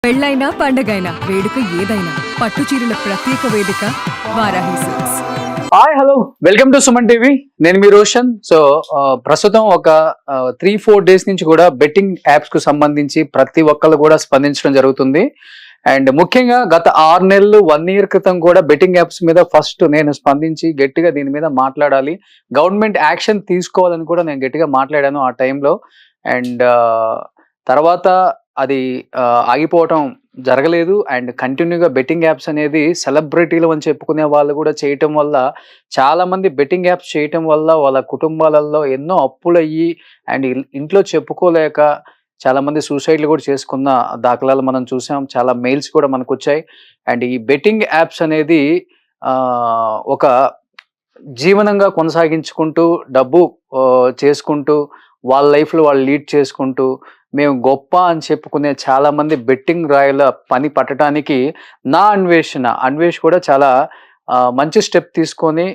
పెళ్ళైనా పండగైనా వేడుక ఏదైనా పట్టు చీరల ప్రత్యేక వేదిక Varahi silks. Hi hello welcome to Suman TV. నేను మీ రోషన్. సో ప్రస్తుతం ఒక 3-4 డేస్ నుంచి కూడా బెట్టింగ్ యాప్స్ కు సంబంధించి ప్రతి ఒక్కళ్ళు కూడా స్పందించడం జరుగుతుంది. అండ్ ముఖ్యంగా గత 6 నెలలు 1 year క్రితం కూడా బెట్టింగ్ యాప్స్ మీద ఫస్ట్ నేను స్పందించి గట్టిగా దీని మీద మాట్లాడాలి, గవర్నమెంట్ యాక్షన్ తీసుకోవాలని కూడా నేను గట్టిగా మాట్లాడాను ఆ టైంలో. అండ్ తర్వాత అది ఆగిపోవటం జరగలేదు. అండ్ కంటిన్యూగా బెట్టింగ్ యాప్స్ అనేది సెలబ్రిటీలు అని చెప్పుకునే వాళ్ళు కూడా చేయటం వల్ల, చాలా మంది బెట్టింగ్ యాప్స్ చేయటం వల్ల వాళ్ళ కుటుంబాలలో ఎన్నో అప్పులయ్యి అండ్ ఇంట్లో చెప్పుకోలేక చాలా మంది సూసైడ్లు కూడా చేసుకున్న దాఖలాలు మనం చూసాం. చాలా మెయిల్స్ కూడా మనకు వచ్చాయి. అండ్ ఈ బెట్టింగ్ యాప్స్ అనేది ఒక జీవనంగా కొనసాగించుకుంటూ డబ్బు చేసుకుంటూ వాళ్ళ లైఫ్లో వాళ్ళు లీడ్ చేసుకుంటూ మేము గొప్ప అని చెప్పుకునే చాలా మంది బెట్టింగ్ రాయల పని పట్టడానికి అన్వేష్ కూడా చాలా మంచి స్టెప్ తీసుకొని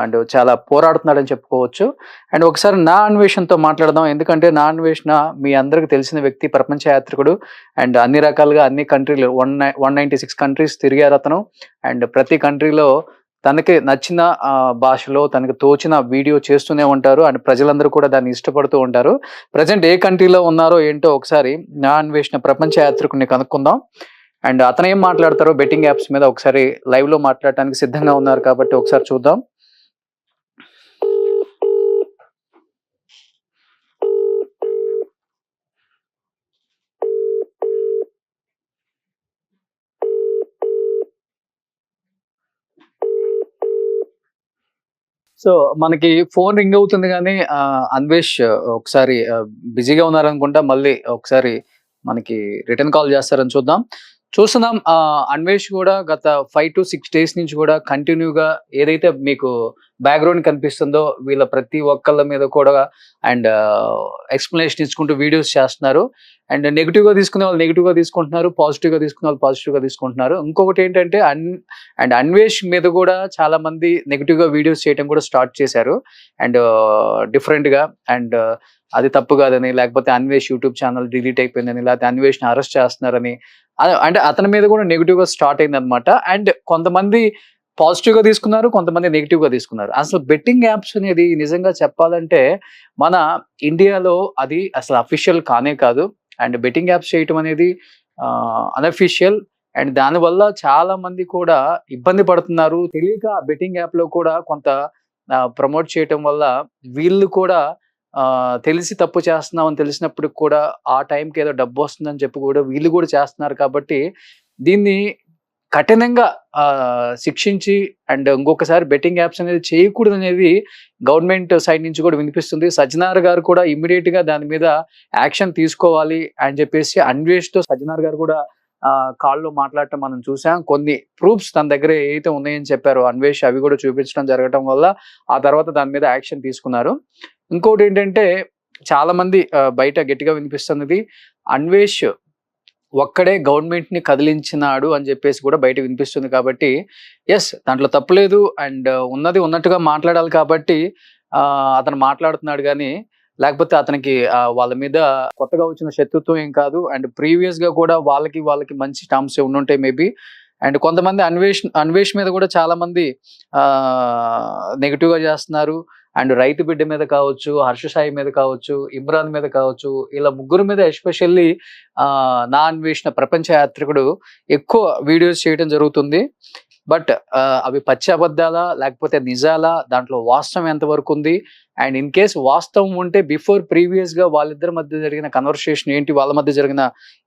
అండ్ చాలా పోరాడుతున్నాడని చెప్పుకోవచ్చు. అండ్ ఒకసారి నా అన్వేషణతో మాట్లాడదాం. ఎందుకంటే నా అన్వేషణ మీ అందరికి తెలిసిన వ్యక్తి, ప్రపంచ యాత్రికుడు. అండ్ అన్ని రకాలుగా అన్ని కంట్రీలు 196 కంట్రీస్ తిరిగారు అతను. అండ్ ప్రతి కంట్రీలో తనకి నచ్చిన భాషలో తనకు తోచిన వీడియో చేస్తూనే ఉంటారు. అండ్ ప్రజలందరూ కూడా దాన్ని ఇష్టపడుతూ ఉంటారు. ప్రజెంట్ ఏ కంట్రీలో ఉన్నారో ఏంటో ఒకసారి నా అన్వేషణ ప్రపంచ యాత్రికుడిని కనుక్కుందాం. అండ్ అతను ఏం మాట్లాడతారో బెట్టింగ్ యాప్స్ మీద ఒకసారి లైవ్ లో మాట్లాడటానికి సిద్ధంగా ఉన్నారు కాబట్టి ఒకసారి చూద్దాం. సో మనకి ఫోన్ రింగ్ అవుతుంది కానీ అన్వేష్ ఒకసారి బిజీగా ఉన్నారనుకుంటా. మళ్ళీ ఒకసారి మనకి రిటర్న్ కాల్ చేస్తారని చూస్తున్నాం. అన్వేష్ కూడా గత 5 to 6 days నుంచి కూడా కంటిన్యూగా ఏదైతే మీకు బ్యాక్గ్రౌండ్ కనిపిస్తుందో వీళ్ళ ప్రతి ఒక్కళ్ళ మీద కూడా అండ్ ఎక్స్ప్లెనేషన్ ఇచ్చుకుంటూ వీడియోస్ చేస్తున్నారు. అండ్ నెగిటివ్గా తీసుకునే వాళ్ళు నెగిటివ్గా తీసుకుంటున్నారు, పాజిటివ్గా తీసుకునే వాళ్ళు పాజిటివ్గా తీసుకుంటున్నారు. ఇంకొకటి ఏంటంటే అన్వేష్ మీద కూడా చాలా మంది నెగిటివ్గా వీడియోస్ చేయడం కూడా స్టార్ట్ చేశారు. అండ్ డిఫరెంట్గా అండ్ అది తప్పు కాదని, లేకపోతే అన్వేష్ యూట్యూబ్ ఛానల్ డిలీట్ అయిపోయిందని, లేకపోతే అన్వేష్ని అరెస్ట్ చేస్తున్నారని, అంటే అతని మీద కూడా నెగిటివ్గా స్టార్ట్ అయింది అనమాట. అండ్ కొంతమంది పాజిటివ్గా తీసుకున్నారు, కొంతమంది నెగిటివ్గా తీసుకున్నారు. అసలు బెట్టింగ్ యాప్స్ అనేది నిజంగా చెప్పాలంటే మన ఇండియాలో అది అసలు అఫీషియల్ కానే కాదు. అండ్ బెట్టింగ్ యాప్స్ చేయటం అనేది అన్అఫీషియల్. అండ్ దానివల్ల చాలా మంది కూడా ఇబ్బంది పడుతున్నారు. తెలియక బెట్టింగ్ యాప్ లో కూడా కొంత ప్రమోట్ చేయటం వల్ల వీళ్ళు కూడా తెలిసి తప్పు చేస్తున్నాం అని తెలిసినప్పుడు కూడా ఆ టైంకి ఏదో డబ్బు వస్తుందని చెప్పి కూడా వీళ్ళు కూడా చేస్తున్నారు. కాబట్టి దీన్ని కఠినంగా శిక్షించి అండ్ ఇంకొకసారి బెట్టింగ్ యాప్స్ అనేది చేయకూడదు అనేది గవర్నమెంట్ సైడ్ నుంచి కూడా వినిపిస్తుంది. సజ్జనార్ గారు కూడా ఇమ్మీడియట్ గా దాని మీద యాక్షన్ తీసుకోవాలి అని చెప్పేసి అన్వేష్తో సజ్జనార్ గారు కూడా కాల్లో మాట్లాడటం మనం చూసాం. కొన్ని ప్రూఫ్స్ తన దగ్గర ఏదైతే ఉన్నాయని చెప్పారో అన్వేష్ అవి కూడా చూపించడం జరగటం వల్ల ఆ తర్వాత దాని మీద యాక్షన్ తీసుకున్నారు. ఇంకోటి ఏంటంటే చాలా మంది బయట గట్టిగా వినిపిస్తున్నది అన్వేష్ ఒక్కడే గవర్నమెంట్ ని కదిలించినాడు అని చెప్పేసి కూడా బయట వినిపిస్తుంది. కాబట్టి ఎస్, దాంట్లో తప్పులేదు. అండ్ ఉన్నది ఉన్నట్టుగా మాట్లాడాలి కాబట్టి అతను మాట్లాడుతున్నాడు. కానీ లేకపోతే అతనికి వాళ్ళ మీద కొత్తగా వచ్చిన శత్రుత్వం ఏం కాదు. అండ్ ప్రీవియస్ గా కూడా వాళ్ళకి మంచి టర్మ్స్ ఉండుంటాయి మేబీ. అండ్ కొంతమంది అన్వేష్ మీద కూడా చాలా మంది నెగిటివ్ గా చేస్తున్నారు. అండ్ రైతు బిడ్డ మీద కావచ్చు, హర్ష సాయి మీద కావచ్చు, ఇమ్రాన్ మీద కావచ్చు, ఇలా ముగ్గురు మీద ఎస్పెషల్లీ నా అన్వేషణ ప్రపంచ యాత్రికుడు ఎక్కువ వీడియోస్ చేయడం జరుగుతుంది. బట్ అవి పచ్చి అబద్ధాలా లేకపోతే నిజాలా, దాంట్లో వాస్తవం ఎంతవరకు ఉంది? అండ్ ఇన్ కేస్ వాస్తవం ఉంటే బిఫోర్ ప్రీవియస్ గా వాళ్ళిద్దరి మధ్య జరిగిన కన్వర్సేషన్ ఏంటి, వాళ్ళ మధ్య జరిగిన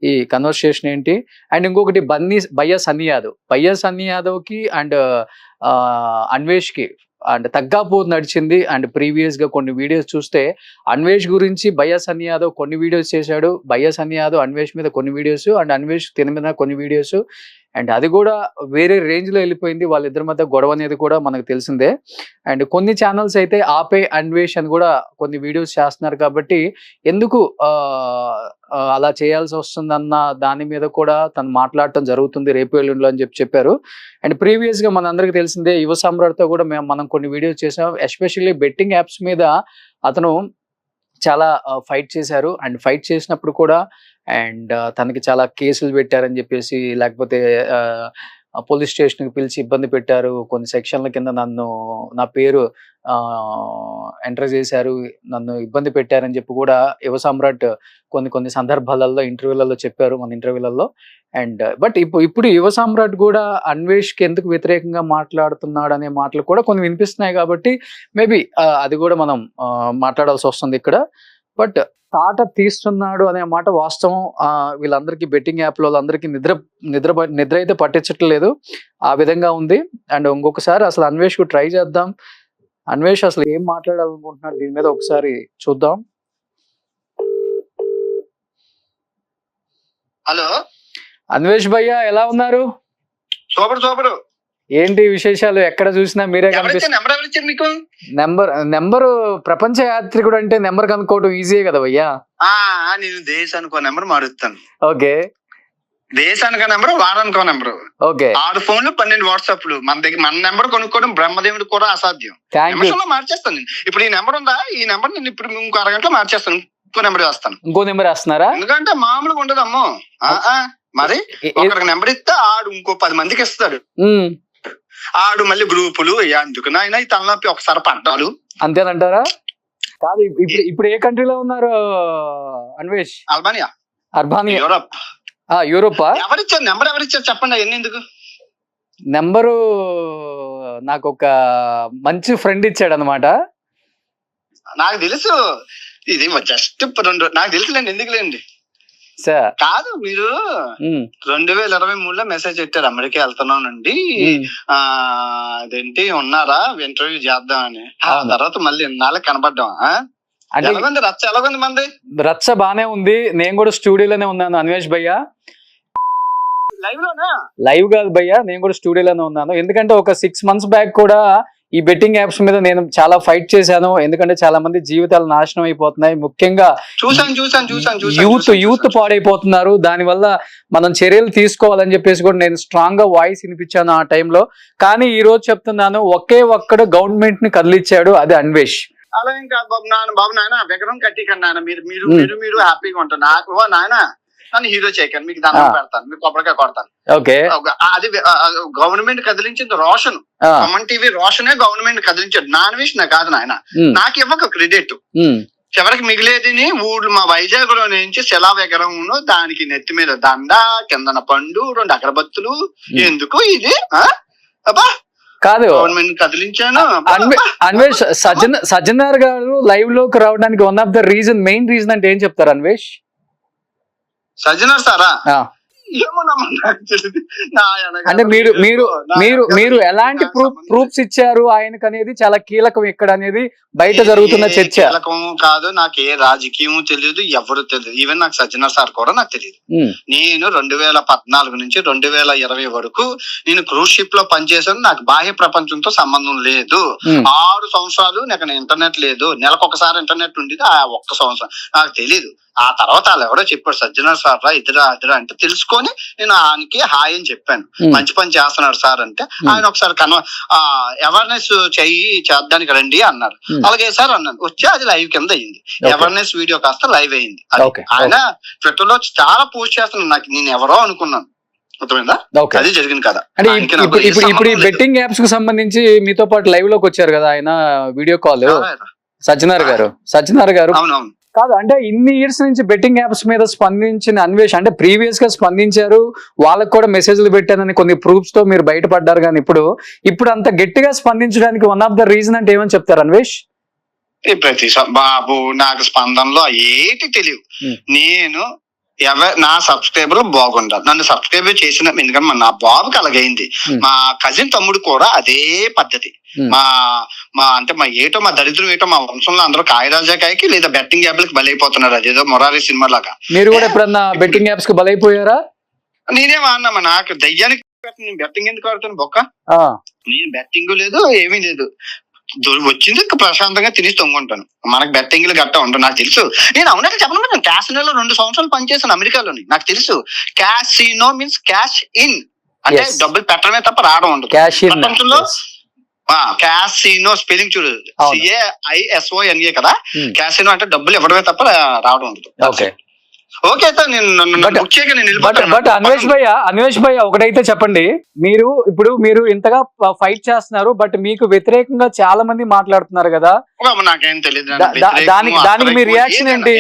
ఈ కన్వర్సేషన్ ఏంటి? అండ్ ఇంకొకటి భయ్యా సన్నీ యాదవ్ కి అండ్ అన్వేష్ కి అండ్ తగ్గాపూర్ నడిచింది. అండ్ ప్రీవియస్ గా కొన్ని వీడియోస్ చూస్తే అన్వేష్ గురించి భయ్యా సన్నీ యాదవ్ కొన్ని వీడియోస్ చేశాడు, భయ్యా సన్నీ యాదవ్ అన్వేష్ మీద కొన్ని వీడియోస్, అండ్ అన్వేష్ తిన మీద కొన్ని వీడియోస్. అండ్ అది కూడా వేరే రేంజ్ లో వెళ్ళిపోయింది. వాళ్ళిద్దరి మధ్య గొడవ అనేది కూడా మనకు తెలిసిందే. అండ్ కొన్ని ఛానల్స్ అయితే ఆపే అన్వేష్ అని కూడా కొన్ని వీడియోస్ చేస్తున్నారు. కాబట్టి ఎందుకు అలా చేయాల్సి వస్తుందన్న దాని మీద కూడా తను మాట్లాడటం జరుగుతుంది రేపు ఎల్లుండిలో అని చెప్పారు. అండ్ ప్రీవియస్ గా మనందరికీ తెలిసిందే యువ సామ్రాట్తో కూడా మనం కొన్ని వీడియోస్ చేసాం. ఎస్పెషల్లీ బెట్టింగ్ యాప్స్ మీద అతను చాలా ఫైట్ చేశారు. అండ్ ఫైట్ చేసినప్పుడు కూడా అండ్ తనకి చాలా కేసులు పెట్టారని చెప్పేసి, లేకపోతే పోలీస్ స్టేషన్కి పిలిచి ఇబ్బంది పెట్టారు, కొన్ని సెక్షన్ల కింద నా పేరు ఎంటర్ చేశారు, నన్ను ఇబ్బంది పెట్టారని చెప్పి కూడా యువ సామ్రాట్ కొన్ని సందర్భాలలో ఇంటర్వ్యూలలో చెప్పారు, మన ఇంటర్వ్యూలలో. అండ్ బట్ ఇప్పుడు యువ సామ్రాట్ కూడా అన్వేష్కి ఎందుకు వ్యతిరేకంగా మాట్లాడుతున్నాడు అనే మాటలు కూడా కొన్ని వినిపిస్తున్నాయి, కాబట్టి మేబీ అది కూడా మనం మాట్లాడాల్సి వస్తుంది ఇక్కడ. బట్ తాట తీస్తున్నాడు అనే మాట వాస్తవం. వీళ్ళందరికీ బెట్టింగ్ యాప్లో వాళ్ళందరికీ నిద్ర అయితే పట్టించట్లేదు, ఆ విధంగా ఉంది. అండ్ ఇంకొకసారి అసలు అన్వేష్కు ట్రై చేద్దాం. అన్వేష్ అసలు ఏం మాట్లాడాలనుకుంటున్నాడు దీని మీద ఒకసారి చూద్దాం. హలో అన్వేష్ భయ్య, ఎలా ఉన్నారు? సూపర్. ఏంటి విశేషాలు? ఎక్కడ చూసినా మీరే కనిపిస్తారు. మీకు నెంబర్ ప్రపంచ యాత్రికుడు అంటే నెంబర్ కనుక్కోవడం ఈజీయే కదా భయ్యా. నేను దేశానికో నెంబర్ మారుస్తాను. ఓకే, దేశానికో నెంబర్, వారానికో నెంబర్. ఓకే, 6 ఫోన్లు 12 వాట్సాప్లు. మన నెంబర్ కొనుక్కోవడం బ్రహ్మదేవుడు కూడా అసాధ్యం. నిమిషంలో మార్చేస్తాను నేను. ఇప్పుడు ఈ నెంబర్ ఉందా, ఈ నెంబర్ నేను ఇప్పుడు ఇంకో అరగంటలో మార్చేస్తాను, ఇంకో నెంబర్ వేస్తాను. ఇంకో నెంబర్ వేస్తున్నారా? ఎందుకంటే మామూలుగా ఉండదమ్మో. మరి ఒకరికి నెంబర్ ఇస్తే ఆడు ఇంకో 10 మందికి ఇస్తాడు. ఆడు మళ్ళీ గ్రూపులు ఎందుకు నాయన ఈ తలనొప్పి ఒకసారి పడ్డాలు. అంతేనంటారా? కాదు, ఇప్పుడు ఏ కంట్రీలో ఉన్నారు అన్వేష్? Albania, Europa? ఎవరిచ్చారు నెంబర్? ఎవరిచ్చారు చెప్పండి, అవన్నీ ఎందుకు? నెంబరు నాకు ఒక మంచి ఫ్రెండ్ ఇచ్చాడు అనమాట. నాకు తెలుసు, ఇది జస్ట్ 2 నాకు తెలుసులేండి, ఎందుకులేండి. సార్ కాదు, మీరు 2023లో మెసేజ్ పెట్టారు అమెరికా వెళ్తున్నానండి, అదేంటి ఉన్నారా ఇంటర్వ్యూ చేద్దామని. తర్వాత మళ్ళీ ఇన్నాళ్ళకి కనపడ్డాం. ఎలాగుంది రచ్చ? ఎలాగుంది మంది? రచ్చ బానే ఉంది. నేను కూడా స్టూడియోలోనే ఉన్నాను అన్వేష్ భయ్య. లైవ్ కాదు భయ్య, నేను కూడా స్టూడియోలోనే ఉన్నాను. ఎందుకంటే ఒక 6 months బ్యాక్ కూడా ఈ బెట్టింగ్ యాప్స్ మీద నేను చాలా ఫైట్ చేశాను. ఎందుకంటే చాలా మంది జీవితాలు నాశనం అయిపోతున్నాయి, ముఖ్యంగా యూత్ పాడైపోతున్నారు. దానివల్ల మనం చర్యలు తీసుకోవాలని చెప్పేసి కూడా నేను స్ట్రాంగ్ గా వాయిస్ వినిపించాను ఆ టైంలో. కానీ ఈ రోజు చెప్తున్నాను, ఒక్కడు గవర్నమెంట్ ని కదిలిచ్చాడు, అది అన్వేష్. అలా ఏం కాదు బాబు నాయన విగ్రహం కట్టికండి నాయన, మీరు హ్యాపీగా ఉంటారు. నాకు నాయన నన్ను హీరో చేయకండి, మీకు దండం పెడతాను, మీకు కొబ్బరికాయ కొడతాను. ఓకే, అది గవర్నమెంట్ కదిలించింది రోషన్, కామన్ టీవీ రోషనే గవర్నమెంట్ కదిలించాడు. నాన్వేష్ నా కాదు నాయన, నాకు ఇవ్వక క్రెడిట్. చివరికి మిగిలేదిని ఊళ్ళు మా వైజాగ్ లో నుంచి శిలా విగ్రహం, దానికి నెత్తి మీద దండ, కిందన పండు, 2 అగరబత్తులు. ఎందుకు ఇది? కాదు, గవర్నమెంట్ కదిలించాను. అన్వేష్, సజ్జనార్ గారు లైవ్ లోకి రావడానికి one of the main reason అంటే ఏం చెప్తారు అన్వేష్? సజ్జనార్ సారా? అంటే మీరు ఎలాంటి ప్రూఫ్స్ ఇచ్చారు ఆయనకు అనేది చాలా కీలకం ఇక్కడ అనేది బయట జరుగుతున్న చర్చ. కీలకం కాదు, నాకు ఏ రాజకీయం తెలియదు, ఎవరు తెలియదు. ఈవెన్ నాకు సజ్జనార్ సార్ కూడా నాకు తెలియదు. నేను 2014 నుంచి 2020 వరకు నేను క్రూజ్ షిప్ లో పనిచేశాను. నాకు బాహ్య ప్రపంచంతో సంబంధం లేదు. 6 సంవత్సరాలు నాకు ఇంటర్నెట్ లేదు, నెలకొకసారి ఇంటర్నెట్ ఉండేది. ఆ 1 సంవత్సరం నాకు తెలీదు. ఆ తర్వాత వాళ్ళు ఎవరో చెప్పారు, సజ్జనార్ సార్ రా ఇద్దరా అంటే తెలుసుకొని నేను ఆయనకి హాయ్ అని చెప్పాను. మంచి పని చేస్తున్నాడు సార్ అంటే ఆయన ఒకసారి అవేర్నెస్ చేద్దానికి రండి అన్నారు. అలాగే సార్ అన్నాను, వచ్చి అది లైవ్ కింద అయింది. అవేర్నెస్ వీడియో కాస్త లైవ్ అయింది. ఆయన ట్విట్టర్ లో చాలా పోస్ట్ చేస్తున్నాను, నాకు నేను ఎవరో అనుకున్నాను. అది జరిగింది కదా. ఇప్పుడు బెట్టింగ్ యాప్స్ కు సంబంధించి మీతో పాటు లైవ్ లోకి వచ్చారు కదా ఆయన, వీడియో కాల్ సజ్జనార్ గారు. అవునవును. కాదు, అంటే ఇన్ని ఇయర్స్ నుంచి బెట్టింగ్ యాప్స్ మీద స్పందించిన అన్వేష్, అంటే ప్రీవియస్ గా స్పందించారు, వాళ్ళకు కూడా మెసేజ్లు పెట్టానని కొన్ని ప్రూఫ్స్ తో మీరు బయటపడ్డారు. కానీ ఇప్పుడు అంత గట్టిగా స్పందించడానికి వన్ ఆఫ్ ద రీజన్ అంటే ఏమని చెప్తారు అన్వేష్? ప్రతి బాబు నాకు స్పందనలో ఏటి తెలియదు. నేను నా సబ్స్క్రైబర్ బాగుండాలి, నన్ను సబ్స్క్రైబ్ చేసిన, ఎందుకంటే నా బాబుకి అలాగైంది. మా కజిన్ తమ్ముడు కూడా అదే పద్ధతి. అంటే మా దరిద్రం ఏటో, మా వంశంలో అందరూ కాయరాజాకాయకి లేదా బెట్టింగ్ యాప్లకి బలైపోతున్నారు. అదేదో మొరారి సినిమా లాగా. మీరు కూడా ఎప్పుడన్నా బెట్టింగ్ యాప్స్ కి బలైపోయారా? నేనేమో అన్నామా, నాకు దయ్యానికి నేను బెట్టింగ్ ఎందుకు ఆడుతాను బొక్క? నేను బెట్టింగ్ లేదు, ఏమీ లేదు. వచ్చింది ప్రశాంతంగా తిని తొంగుంటాను. మనకు బెట్టింగ్లు గట్టా ఉండవు. నాకు తెలుసు. నేను అవునట్టు చెప్పను, నేను క్యాసినోలో 2 సంవత్సరాలు పనిచేశాను అమెరికాలోని. నాకు తెలుసు క్యాసినో మీన్స్ క్యాష్ ఇన్, అంటే డబ్బులు పెట్టడమే తప్ప రావడం ఉండదు. ప్రపంచంలో క్యాసినో స్పెల్లింగ్ చూడు, CAISONA కదా. క్యాసినో అంటే డబ్బులు ఇవ్వడమే తప్ప రావడం ఉండదు. ఓకే సార్, బట్ అన్వేష్ భయ్య ఒకటైతే చెప్పండి, మీరు ఇంతగా ఫైట్ చేస్తున్నారు, బట్ మీకు వ్యతిరేకంగా చాలా మంది మాట్లాడుతున్నారు కదా, నాకేం తెలియదు. దానికి మీ రియాక్షన్ ఏంటి?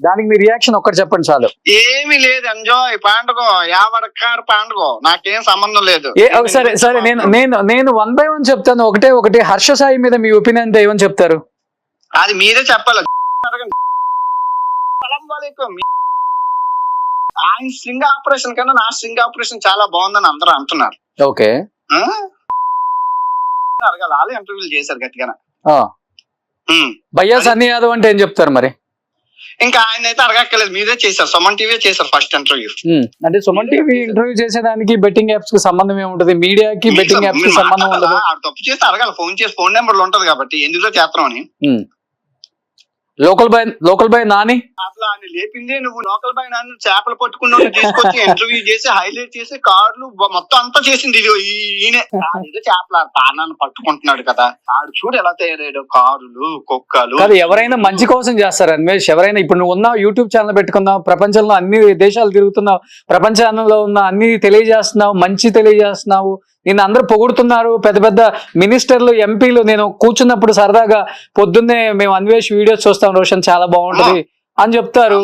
దానికి మీ రియాక్షన్ ఒక్కటి చెప్పండి చాలు. ఏమీ లేదు, ఎంజాయ్ పండుగ, యావడకారు పండుగ, నాకేం సంబంధం లేదు. సరే నేను 1 by 1 చెప్తాను. ఒకటి హర్ష సాయి మీద మీ ఒపీనియన్ ఏమని చెప్తారు? అది మీరే చెప్పాలి. ఆయన స్ట్రింగ్ ఆపరేషన్ కన్నా నా స్ట్రింగ్ ఆపరేషన్ చాలా బాగుందని అందరూ అంటున్నారు. ఓకే, అడగాలి, వాళ్ళు ఇంటర్వ్యూలు చేశారు గట్టిగా. భయ్యా సన్నీ యాదవ్ అంటే ఏం చెప్తారు మరి? ఇంకా ఆయన అయితే అడగక్కర్లేదు, మీరే చేశారు, సుమన్ టీవీ చేశారు ఫస్ట్ ఇంటర్వ్యూ. అంటే సుమన్ టీవీ ఇంటర్వ్యూ చేసేదానికి బెట్టింగ్ యాప్స్ కి సంబంధం ఏముంటది? మీడియాకి బెట్టింగ్ యాప్స్ కి సంబంధం ఉండదు. తప్పు చేస్తే అడగాలి, ఫోన్ చేసి ఫోన్ నెంబర్లు ఉంటది కాబట్టి ఎందులో చేస్తామని. లోకల్ బాయ్ నాని అసలు ఆయన లేపిందే నువ్వు. లోకల్ బాయ్ నాని చేపలు పట్టుకున్న తీసుకొచ్చి ఇంటర్వ్యూ చేసి హైలైట్ చేసి కార్లు మొత్తం అంతా చేసింది ఇది ఈయనే. ఏదో చేపల తానాన్ని పట్టుకుంటున్నాడు కదా, ఆడు చూడు ఎలా తయారయ్యాడు, కారులు కుక్కలు. ఎవరైనా మంచి కోసం చేస్తారు అన్వేష్. ఎవరైనా ఇప్పుడు నువ్వు ఉన్నావు, యూట్యూబ్ ఛానల్ పెట్టుకున్నావు, ప్రపంచంలో అన్ని దేశాలు తిరుగుతున్నావు, ప్రపంచంలో ఉన్న అన్ని తెలియజేస్తున్నావు, మంచి తెలియజేస్తున్నావు, నిన్ను అందరూ పొగుడుతున్నారు, పెద్ద పెద్ద మినిస్టర్లు, ఎంపీలు. నేను కూర్చున్నప్పుడు సరదాగా పొద్దున్నే మేము అన్వేష్ వీడియోస్ చూస్తాం, రోషన్ చాలా బాగుంటది అని చెప్తారు.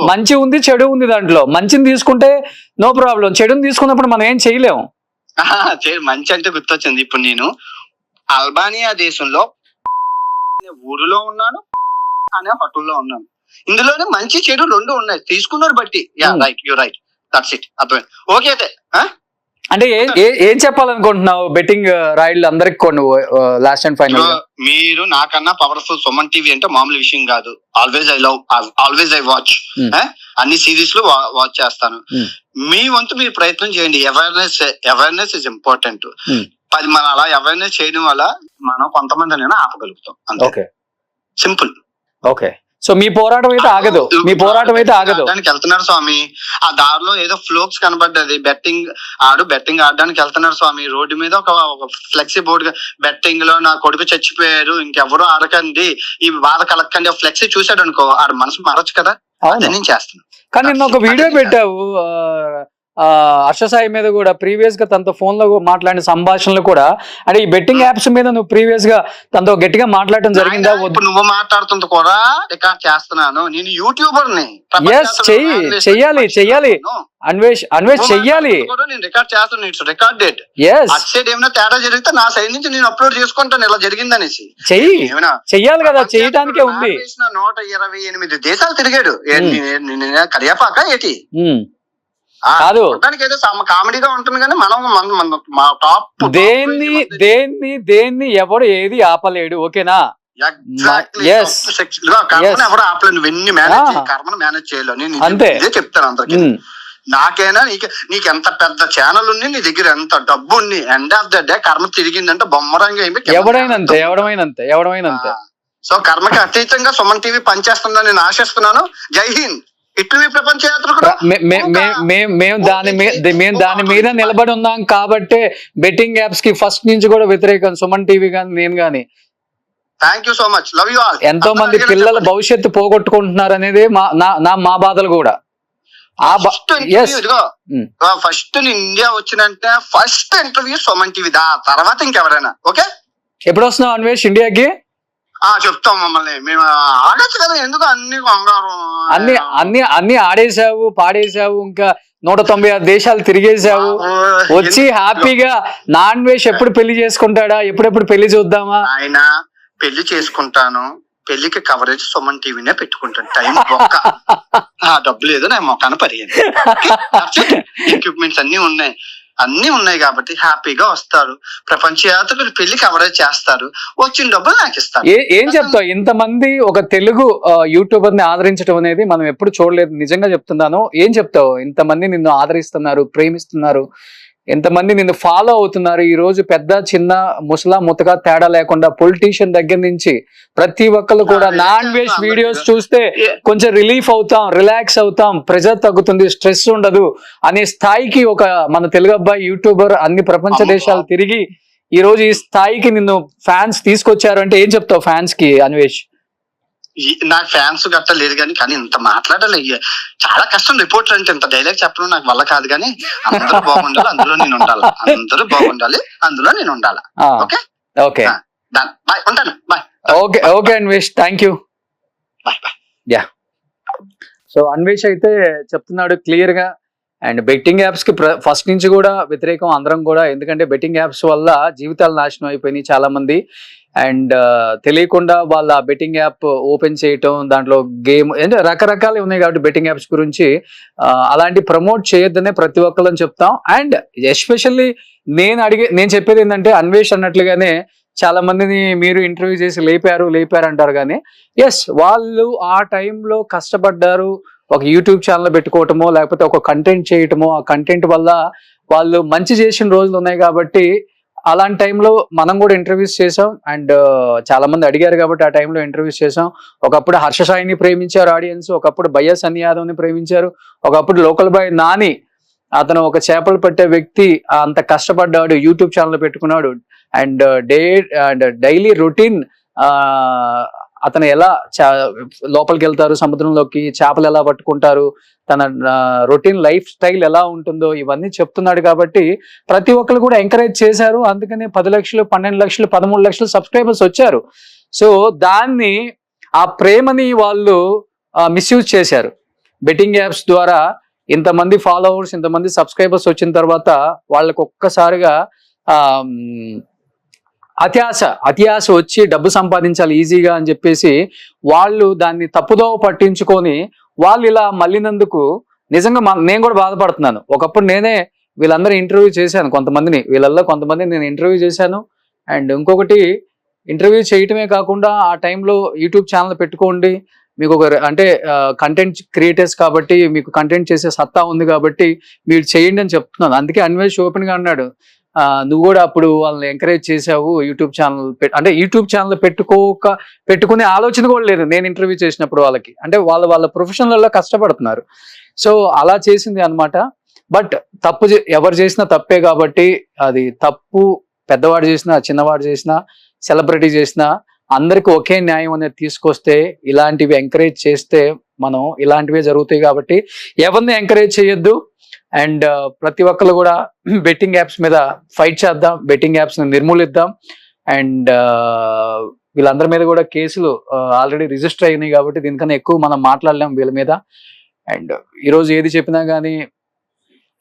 మంచి ఉంది, చెడు ఉంది. దాంట్లో మంచిని తీసుకుంటే నో ప్రాబ్లం, చెడుని తీసుకున్నప్పుడు మనం ఏం చేయలేము. మంచి అంటే గుర్తొచ్చింది, ఇప్పుడు నేను అల్బానియా దేశంలో ఊరిలో ఉన్నాను, అనే హోటల్లో ఉన్నాను. ఇందులోనే మంచి చెడు రెండు ఉన్నాయి, తీసుకున్నారు బట్టి. Right, you right, that's it, అర్థమైంది. ఓకే అయితే అంటే ఏం చెప్పాలనుకుంటున్నావు బెట్టింగ్ రాయిళ్ళు అందరికి కొన్ని లాస్ట్ అండ్ ఫైనల్? మీరు నాకన్నా పవర్ఫుల్ సుమన్ టీవీ అంటే మామూలు విషయం కాదు. ఆల్వేజ్ ఐ వాచ్, అన్ని సిరీస్ లో వాచ్ చేస్తాను. మీ వంతు మీరు ప్రయత్నం చేయండి. Awareness is important. మనం అలా అవేర్నెస్ చేయడం వల్ల మనం కొంతమంది ఆపగలుగుతాం. అంతే, సింపుల్. ఓకే, సో మీ పోరాటం అయితే ఆగదు, ఆడడానికి వెళ్తున్నారు స్వామి. ఆ దారిలో ఏదో ఫ్లోక్స్ కనబడ్డది, బెట్టింగ్ ఆడడానికి వెళ్తున్నారు స్వామి. రోడ్డు మీద ఒక ఫ్లెక్సీ బోర్డు, బెట్టింగ్ లో నా కొడుకు చచ్చిపోయారు, ఇంకెవరూ ఆడకండి, ఈ బాధ కలక్కండి, ఫ్లెక్సీ చూసాడు అనుకో, ఆడ మనసు మారచ్చు కదా. అదే నేను చేస్తున్నాను. కానీ నిన్న ఒక వీడియో పెట్టావు హర్ష సాయి మీద కూడా, ప్రీవియస్ గా తనతో ఫోన్ లో మాట్లాడిన సంభాషణలు కూడా, అంటే ఈ బెట్టింగ్ యాప్స్ మీద నువ్వు ప్రీవియస్ గా తనతో గట్టిగా మాట్లాడటం జరిగిందా? ఇప్పుడు నువ్వు మాట్లాడుతుంది కూడా రికార్డ్ చేస్తున్నాను, నేను యూట్యూబర్ ని. చెయ్యాలి అన్వేష్ చెయ్యాలి. నేను రికార్డ్ చేస్తాను, ఇట్స్ రికార్డెడ్. అటు సైడ్ ఏమైనా తేడా జరిగితే నా సైడ్ నుంచి నేను అప్లోడ్ చేసుకుంటాను, ఇలా జరిగిందనేసి. చెయ్యాలి కదా, చేయడానికే ఉంది. 128 దేశాలు తిరిగాడు, కరియాపాక ఏటి కాదు, ఏదో కామెడీగా ఉంటుంది కానీ మనం మా టాప్ దేన్ని ఎవడు ఏది ఆపలేడు. ఓకేనా? ఎవరు ఆపలేడు, నువ్వు ఎన్ని కర్మను మేనేజ్ చేయలేవు. నేను ఇదే చెప్తాను అందరికి. నాకైనా నీకు ఎంత పెద్ద ఛానల్ ఉంది, నీ దగ్గర ఎంత డబ్బు ఉంది, ఎండ్ ఆఫ్ ద డే కర్మ తిరిగిందంటే బొమ్మరంగా ఎవడమైనా. సో కర్మకి అతీతంగా సుమన్ టీవీ పనిచేస్తుందని నేను ఆశిస్తున్నాను. జై హింద్. ఇట్లు ప్రపంచ యాత్ర మేము దాని మీద నిలబడి ఉన్నాం కాబట్టి బెట్టింగ్ యాప్స్ కి ఫస్ట్ నుంచి కూడా వ్యతిరేకం, సుమన్ టీవీ గాని నేను గాని. Thank you so much, love you all. ఎంతో మంది పిల్లల భవిష్యత్తు పోగొట్టుకుంటున్నారు అనేది మా బాధలు కూడా. ఫస్ట్ ఇండియా వచ్చినంటే ఫస్ట్ ఇంటర్వ్యూ సుమన్ టీవీ, తర్వాత ఇంకెవరైనా. ఓకే, ఎప్పుడు వస్తున్నావు అన్వేష్ ఇండియాకి? చెప్తాం, మమ్మల్ని మేము ఆడచ్చు కదా, ఎందుకు అన్ని ఆడేసావు, పాడేసావు, ఇంకా 196 దేశాలు తిరిగేసావు, వచ్చి హ్యాపీగా నాన్ వెజ్ ఎప్పుడు పెళ్లి చేసుకుంటాడా, ఎప్పుడెప్పుడు పెళ్లి చూద్దామా? ఆయన పెళ్లి చేసుకుంటాను, పెళ్లికి కవరేజ్ సుమన్ టీవీనే పెట్టుకుంటాను. టైం డబ్బులు ఏదో నా మొక్కన పరిగింది. ఎక్విప్మెంట్స్ అన్ని ఉన్నాయి కాబట్టి హ్యాపీగా వస్తారు. ప్రపంచ యాత్రికులు పెళ్లి కవరేజ్ చేస్తారు, వచ్చిన డబ్బులు నాకు ఇస్తారు. ఏం చెప్తావు? ఇంతమంది ఒక తెలుగు యూట్యూబర్ ని ఆదరించడం అనేది మనం ఎప్పుడు చూడలేదు, నిజంగా చెప్తున్నాను. ఏం చెప్తావు? ఇంతమంది నిన్ను ఆదరిస్తున్నారు, ప్రేమిస్తున్నారు, ఎంతమంది నిన్ను ఫాలో అవుతున్నారు. ఈ రోజు పెద్ద చిన్న ముసలా ముతగా తేడా లేకుండా పొలిటీషియన్ దగ్గర నుంచి ప్రతి ఒక్కరు కూడా నాన్ వెజ్ వీడియోస్ చూస్తే కొంచెం రిలీఫ్ అవుతాం, రిలాక్స్ అవుతాం, ప్రెజర్ తగ్గుతుంది, స్ట్రెస్ ఉండదు అనే స్థాయికి ఒక మన తెలుగు అబ్బాయి యూట్యూబర్ అన్ని ప్రపంచ దేశాలు తిరిగి ఈ రోజు ఈ స్థాయికి నిన్ను ఫ్యాన్స్ తీసుకొచ్చారు అంటే ఏం చెప్తావు ఫ్యాన్స్ కి అన్వేష్? నాకు ఫ్యాన్స్ గట్ట లేదు కానీ ఇంత మాట్లాడాలి చాలా కష్టం. రిపోర్టర్ అంటే ఇంత డైలాగ్ చెప్పడం నాకు వల్ల కాదు, కానీ అందరూ బాగుండాలి అందులో నేను ఉండాలి, అందరూ బాగుండాలి అందులో నేను ఉండాలి. ఓకే ఓకే బాయ్, ఉంటాను, bye. Okay okay Anvesh, thank you, bye bye. Yeah. So Anvesh అయితే చెప్తున్నాడు క్లియర్ గా. అండ్ బెట్టింగ్ యాప్స్ కి ఫస్ట్ నుంచి కూడా వ్యతిరేకం అందరం కూడా, ఎందుకంటే బెట్టింగ్ యాప్స్ వల్ల జీవితాలు నాశనం అయిపోయినాయి చాలా మంది. అండ్ తెలియకుండా వాళ్ళ బెట్టింగ్ యాప్ ఓపెన్ చేయటం, దాంట్లో గేమ్ అంటే రకరకాలు ఉన్నాయి కాబట్టి బెట్టింగ్ యాప్స్ గురించి అలాంటి ప్రమోట్ చేయొద్దనే ప్రతి ఒక్కళ్ళని చెప్తాం. అండ్ ఎస్పెషల్లీ నేను చెప్పేది ఏంటంటే అన్వేష్ అన్నట్లుగానే చాలా మందిని మీరు ఇంటర్వ్యూ చేసి లేపారు అంటారు, కానీ ఎస్ వాళ్ళు ఆ టైంలో కష్టపడ్డారు. ఒక యూట్యూబ్ ఛానల్ పెట్టుకోవటమో లేకపోతే ఒక కంటెంట్ చేయటమో, ఆ కంటెంట్ వల్ల వాళ్ళు మంచి చేసిన రోజులు ఉన్నాయి కాబట్టి అలాంటి టైంలో మనం కూడా ఇంటర్వ్యూస్ చేసాం. అండ్ చాలా మంది అడిగారు కాబట్టి ఆ టైంలో ఇంటర్వ్యూస్ చేసాం. ఒకప్పుడు హర్ష సాయిని ప్రేమించారు ఆడియన్స్, ఒకప్పుడు భయ్య సన్నీ యాదవ్ని ప్రేమించారు, ఒకప్పుడు లోకల్ బాయ్ నాని, అతను ఒక చేపలు పట్టే వ్యక్తి, అంత కష్టపడ్డాడు, యూట్యూబ్ ఛానల్ పెట్టుకున్నాడు. అండ్ డైలీ రొటీన్ అతను ఎలా లోపలికి వెళ్తారు సముద్రంలోకి, చేపలు ఎలా పట్టుకుంటారు, తన రొటీన్ లైఫ్ స్టైల్ ఎలా ఉంటుందో ఇవన్నీ చెప్తున్నాడు కాబట్టి ప్రతి ఒక్కరు కూడా ఎంకరేజ్ చేశారు. అందుకని 10 లక్షలు 12 లక్షలు 13 లక్షలు సబ్స్క్రైబర్స్ వచ్చారు. సో దాన్ని, ఆ ప్రేమని వాళ్ళు మిస్యూజ్ చేశారు. బెట్టింగ్ యాప్స్ ద్వారా ఇంతమంది ఫాలోవర్స్, ఇంతమంది సబ్స్క్రైబర్స్ వచ్చిన తర్వాత వాళ్ళకు ఒక్కసారిగా అత్యాశ వచ్చి డబ్బు సంపాదించాలి ఈజీగా అని చెప్పేసి వాళ్ళు దాన్ని తప్పుదోవ పట్టించుకొని వాళ్ళు ఇలా మళ్ళినందుకు నిజంగా నేను కూడా బాధపడుతున్నాను. ఒకప్పుడు నేనే వీళ్ళందరూ ఇంటర్వ్యూ చేశాను, వీళ్ళల్లో కొంతమంది నేను ఇంటర్వ్యూ చేశాను. అండ్ ఇంకొకటి, ఇంటర్వ్యూ చేయటమే కాకుండా ఆ టైంలో యూట్యూబ్ ఛానల్ పెట్టుకోండి, మీకు ఒక అంటే కంటెంట్ క్రియేటర్స్ కాబట్టి మీకు కంటెంట్ చేసే సత్తా ఉంది కాబట్టి మీరు చేయండి అని చెప్తున్నాను. అందుకే అన్వేష్ ఓపెన్ గా అన్నాడు, నువ్వు కూడా అప్పుడు వాళ్ళని ఎంకరేజ్ చేసావు, యూట్యూబ్ ఛానల్ అంటే యూట్యూబ్ ఛానల్ పెట్టుకునే ఆలోచన కూడా లేదు నేను ఇంటర్వ్యూ చేసినప్పుడు వాళ్ళకి. అంటే వాళ్ళ ప్రొఫెషనల్లో కష్టపడుతున్నారు. సో అలా చేసింది అన్నమాట. బట్ తప్పు ఎవరు చేసినా తప్పే కాబట్టి, అది తప్పు పెద్దవాడు చేసినా చిన్నవాడు చేసినా సెలబ్రిటీ చేసినా అందరికి ఒకే న్యాయం అనేది తీసుకొస్తే, ఇలాంటివి ఎంకరేజ్ చేస్తే మనం ఇలాంటివే జరుగుతాయి కాబట్టి ఎవరిని ఎంకరేజ్ చేయొద్దు. అండ్ ప్రతి ఒక్కరు కూడా బెట్టింగ్ యాప్స్ మీద ఫైట్ చేద్దాం, బెట్టింగ్ యాప్స్ ని నిర్మూలిద్దాం. అండ్ వీళ్ళందరి మీద కూడా కేసులు ఆల్రెడీ రిజిస్టర్ అయినాయి కాబట్టి దీనికన్నా ఎక్కువ మనం మాట్లాడలేం వీళ్ళ మీద. అండ్ ఈరోజు ఏది చెప్పినా కానీ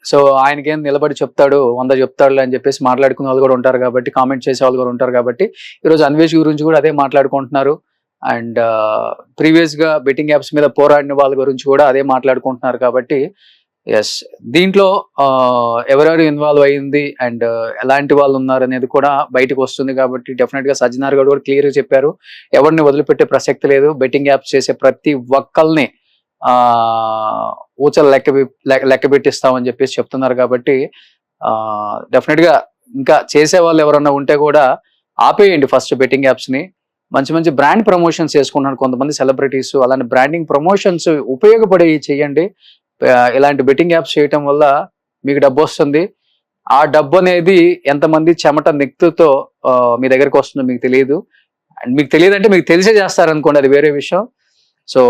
సో ఆయనకేం నిలబడి చెప్తాడు 100 చెప్తాడు అని చెప్పేసి మాట్లాడుకునే వాళ్ళు కూడా ఉంటారు కాబట్టి, కామెంట్ చేసే వాళ్ళు కూడా ఉంటారు కాబట్టి ఈరోజు అన్వేష్ గురించి కూడా అదే మాట్లాడుకుంటున్నారు. అండ్ ప్రీవియస్ గా బెట్టింగ్ యాప్స్ మీద పోరాడిన వాళ్ళ గురించి కూడా అదే మాట్లాడుకుంటున్నారు కాబట్టి ఎస్, దీంట్లో ఎవరెవరు ఇన్వాల్వ్ అయ్యింది అండ్ ఎలాంటి వాళ్ళు ఉన్నారు అనేది కూడా బయటకు వస్తుంది కాబట్టి డెఫినెట్ గా సజ్జనార్ గారు కూడా క్లియర్ గా చెప్పారు, ఎవరిని వదిలిపెట్టే ప్రసక్తి లేదు. బెట్టింగ్ యాప్స్ చేసే ప్రతి ఒక్కల్ని ఊచలు లెక్క పెట్టిస్తామని చెప్పేసి చెప్తున్నారు కాబట్టి డెఫినెట్ గా ఇంకా చేసే వాళ్ళు ఎవరన్నా ఉంటే కూడా ఆపేయండి ఫస్ట్ బెట్టింగ్ యాప్స్ ని. మంచి మంచి బ్రాండ్ ప్రమోషన్స్ చేసుకున్నారు కొంతమంది సెలబ్రిటీస్, అలాంటి బ్రాండింగ్ ప్రమోషన్స్ ఉపయోగపడే చేయండి. ఇలాంటి బెట్టింగ్ యాప్స్ చేయటం వల్ల మీకు డబ్బు వస్తుంది. ఆ డబ్బు అనేది ఎంతమంది చెమట నెక్తుతో మీ దగ్గరికి వస్తుందో మీకు తెలియదు. అండ్ మీకు తెలియదు అంటే మీకు తెలిసే చేస్తారనుకోండి, అది వేరే విషయం. సో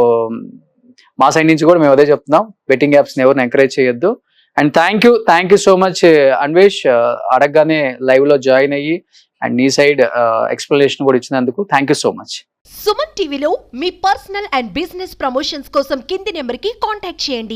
మా సైడ్ నుంచి కూడా మేము అదే చెప్తున్నాం, బెట్టింగ్ యాప్స్ ని ఎవరిని ఎంకరేజ్ చేయొద్దు. And thank you so much Anvesh, అడగగానే లైవ్ లో జాయిన్ అయ్యి అండ్ నీ సైడ్ ఎక్స్ప్లెనేషన్ కూడా ఇచ్చినందుకు thank you so much. Suman టీవీలో మీ పర్సనల్ అండ్ బిజినెస్ ప్రమోషన్స్ కోసం కింది నెంబర్ కి కాంటాక్ట్ చేయండి.